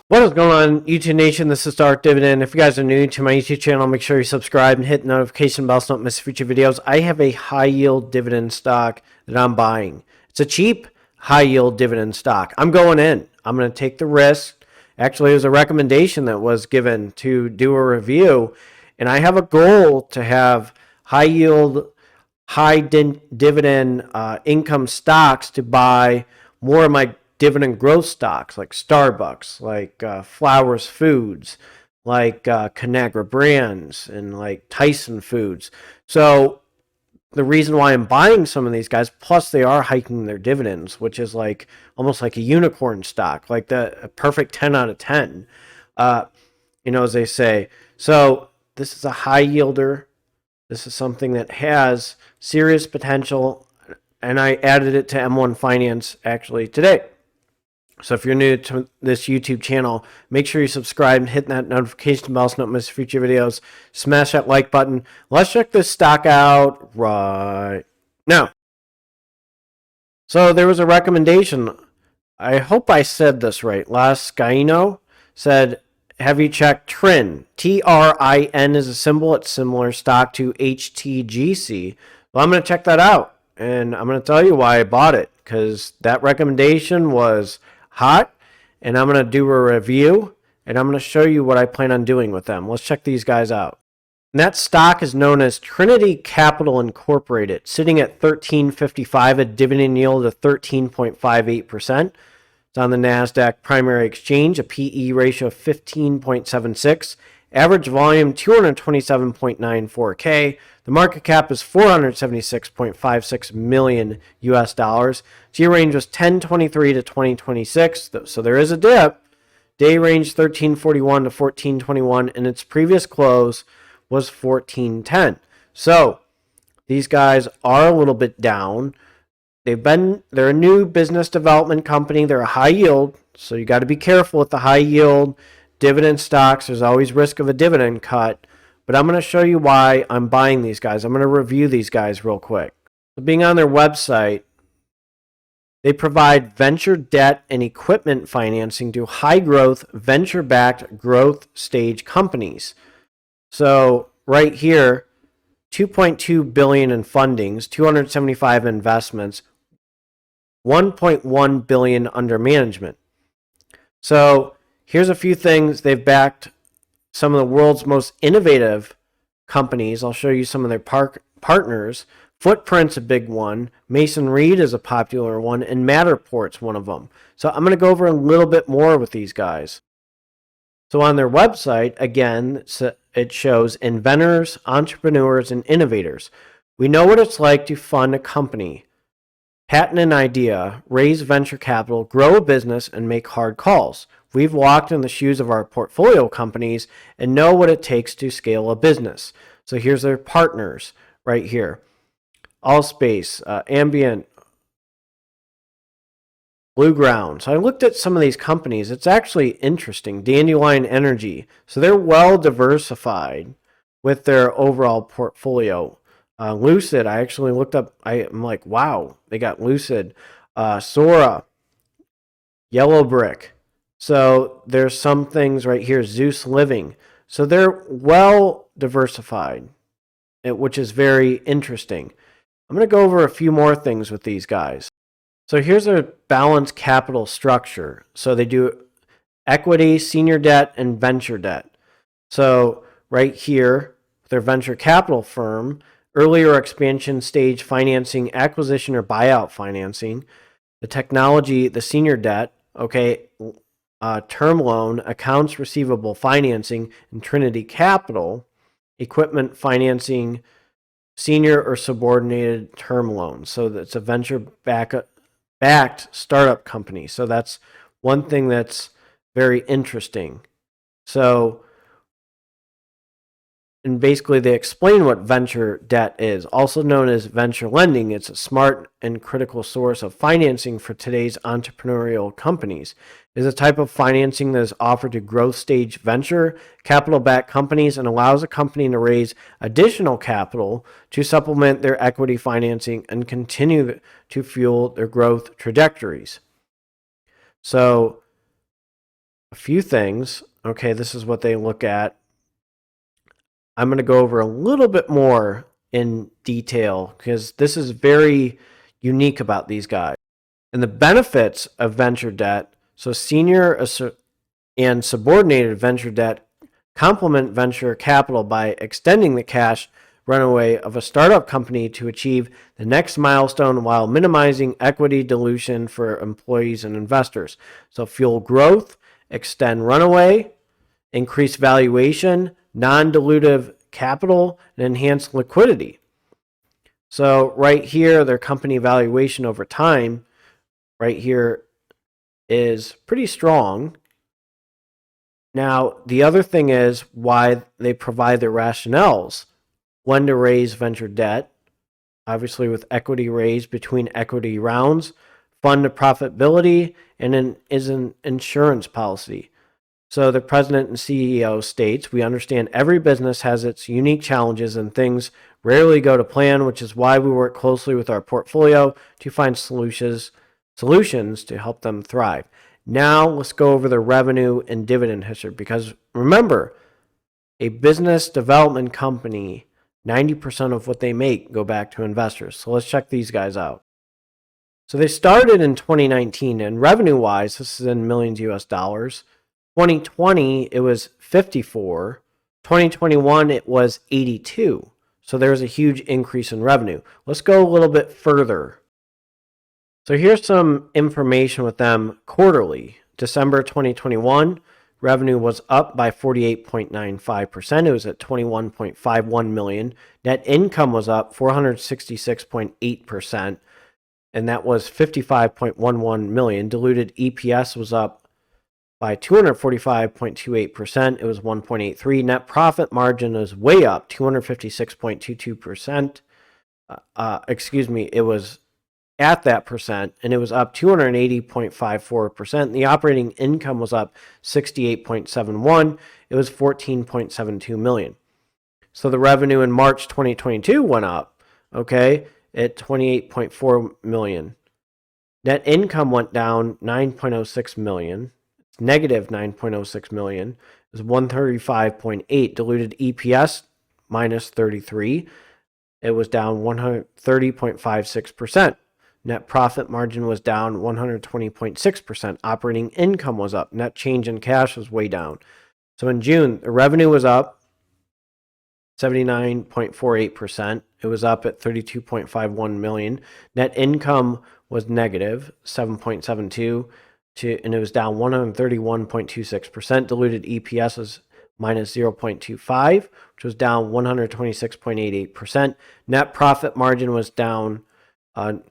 What is going on, YouTube Nation? This is Dark Dividend. If you guys are new to my YouTube channel, make sure you subscribe and hit the notification bell so you don't miss future videos. I have a high yield dividend stock that I'm buying. It's a cheap high yield dividend stock. I'm going in. I'm going to take the risk. Actually, it was a recommendation that was given to do a review, and I have a goal to have high yield, high dividend income stocks to buy more of my dividend growth stocks like Starbucks, like Flowers Foods, like Conagra Brands, and like Tyson Foods. So the reason why I'm buying some of these guys, plus they are hiking their dividends, which is like almost like a unicorn stock, like the perfect 10 out of 10, as they say. So this is a high yielder. This is something that has serious potential, and I added it to M1 Finance actually today. So if you're new to this YouTube channel, make sure you subscribe and hit that notification bell so you don't miss future videos. Smash that like button. Let's check this stock out right now. So there was a recommendation. I hope I said this right. Lascaino said, have you checked TRIN? TRIN is a symbol. It's similar stock to HTGC. Well, I'm going to check that out, and I'm going to tell you why I bought it, because that recommendation was hot, and I'm going to do a review, and I'm going to show you what I plan on doing with them. Let's check these guys out. And that stock is known as Trinity Capital Incorporated, sitting at $13.55, a dividend yield of 13.58%. It's on the NASDAQ primary exchange, a PE ratio of 15.76. Average volume 227.94K. The market cap is 476.56 million US dollars. G range was 1023 to 2026, so there is a dip. Day range 1341 to 1421, and its previous close was 1410. So these guys are a little bit down. They're a new business development company. They're a high yield, so you got to be careful with the high yield dividend stocks. There's always risk of a dividend cut, but I'm going to show you why I'm buying these guys. I'm going to review these guys real quick. So being on their website, they provide venture debt and equipment financing to high growth, venture backed growth stage companies. So right here, 2.2 billion in fundings, 275 investments, 1.1 billion under management. So here's a few things. They've backed some of the world's most innovative companies. I'll show you some of their partners. Footprint's a big one. mREIT is a popular one, and Matterport's one of them. So I'm going to go over a little bit more with these guys. So on their website, again, it shows inventors, entrepreneurs, and innovators. We know what it's like to fund a company, patent an idea, raise venture capital, grow a business, and make hard calls. We've walked in the shoes of our portfolio companies and know what it takes to scale a business. So here's their partners right here. Allspace, Ambient, Blue Ground. So I looked at some of these companies. It's actually interesting. Dandelion Energy. So they're well diversified with their overall portfolio. Lucid, I actually looked up. I'm like, wow, they got Lucid. Sora, Yellow Brick. So there's some things right here. Zeus Living. So they're well diversified, which is very interesting. I'm going to go over a few more things with these guys. So here's their balanced capital structure. So they do equity, senior debt, and venture debt. So right here, their venture capital firm, earlier expansion stage financing, acquisition or buyout financing, the technology, the senior debt, term loan, accounts receivable financing, and Trinity Capital, equipment financing, senior or subordinated term loans. So that's a venture backed startup company. So that's one thing that's very interesting. So, and basically they explain what venture debt is, also known as venture lending. It's a smart and critical source of financing for today's entrepreneurial companies. It is a type of financing that is offered to growth stage venture capital-backed companies and allows a company to raise additional capital to supplement their equity financing and continue to fuel their growth trajectories. So a few things. Okay, this is what they look at. I'm going to go over a little bit more in detail because this is very unique about these guys. And the benefits of venture debt, so senior and subordinated venture debt complement venture capital by extending the cash runway of a startup company to achieve the next milestone while minimizing equity dilution for employees and investors. So fuel growth, extend runway, increase valuation, non-dilutive capital, and enhance liquidity. So right here, their company valuation over time, right here, is pretty strong. Now, the other thing is why they provide their rationales. When to raise venture debt, obviously with equity raised between equity rounds, fund to profitability, and is an insurance policy. So the president and CEO states, we understand every business has its unique challenges and things rarely go to plan, which is why we work closely with our portfolio to find solutions to help them thrive. Now let's go over the revenue and dividend history, because remember, a business development company, 90% of what they make go back to investors. So let's check these guys out. So they started in 2019, and revenue-wise, this is in millions US dollars. 2020, it was 54. 2021, it was 82. So there was a huge increase in revenue. Let's go a little bit further. So here's some information with them quarterly. December 2021, revenue was up by 48.95%. It was at 21.51 million. Net income was up 466.8%, and that was 55.11 million. Diluted EPS was up by 245.28%. It was 1.83. Net profit margin is way up, 256.22%. It was at that percent, and it was up 280.54%. The operating income was up 68.71. It was 14.72 million. So the revenue in March 2022 went up, okay, at 28.4 million. Net income went down 9.06 million. It's negative 9.06 million. It was 135.8. Diluted EPS minus 33. It was down 130.56%. Net profit margin was down 120.6%. Operating income was up. Net change in cash was way down. So in June, the revenue was up 79.48%. It was up at 32.51 million. Net income was negative 7.72, and it was down 131.26%. Diluted EPS was minus 0.25, which was down 126.88%. Net profit margin was down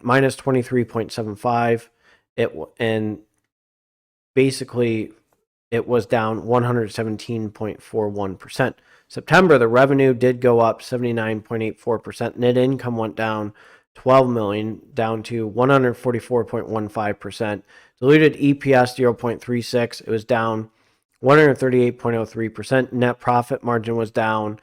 minus 23.75. And basically it was down 117.41%. September, the revenue did go up 79.84%. Net income went down 12 million, down to 144.15%. Diluted EPS 0.36. It was down 138.03%. Net profit margin was down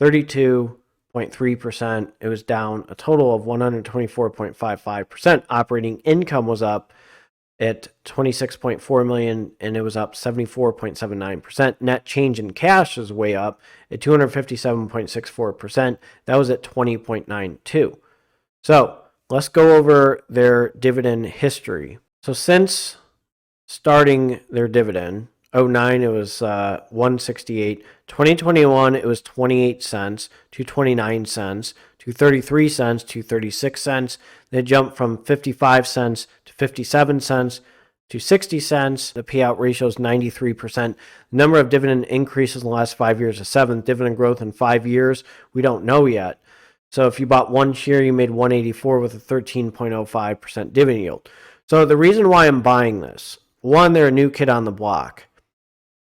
32.3%. It was down a total of 124.55%. Operating income was up at 26.4 million, and it was up 74.79%. Net change in cash is way up at 257.64%. That was at 20.92. So let's go over their dividend history. So since starting their dividend, 09 it was 168. 2021 it was 28 cents to 29 cents to 33 cents to 36 cents. They jumped from 55 cents to 57 cents to 60 cents. The payout ratio is 93%. The number of dividend increases in the last 5 years is 7. Dividend growth in 5 years, we don't know yet. So if you bought one share, you made 184 with a 13.05% dividend yield. So the reason why I'm buying this, one, they're a new kid on the block.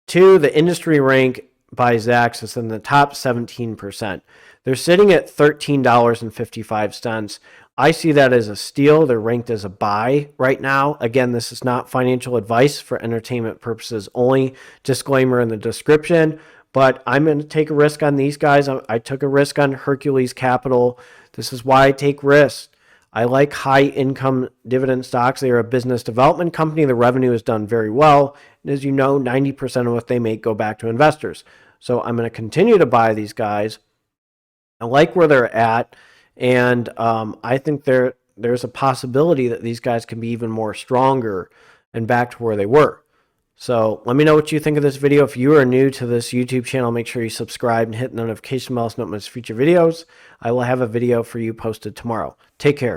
Two, the industry rank by Zacks is in the top 17%. They're sitting at $13.55. I see that as a steal. They're ranked as a buy right now. Again, this is not financial advice, for entertainment purposes only. Disclaimer in the description. But I'm going to take a risk on these guys. I took a risk on Hercules Capital. This is why I take risks. I like high income dividend stocks. They are a business development company. The revenue is done very well, as you know, 90% of what they make go back to investors. So I'm going to continue to buy these guys. I like where they're at, and I think there's a possibility that these guys can be even more stronger and back to where they were. So let me know what you think of this video. If you are new to this YouTube channel, make sure you subscribe and hit the notification bell so you don't miss future videos. I will have a video for you posted tomorrow. Take care.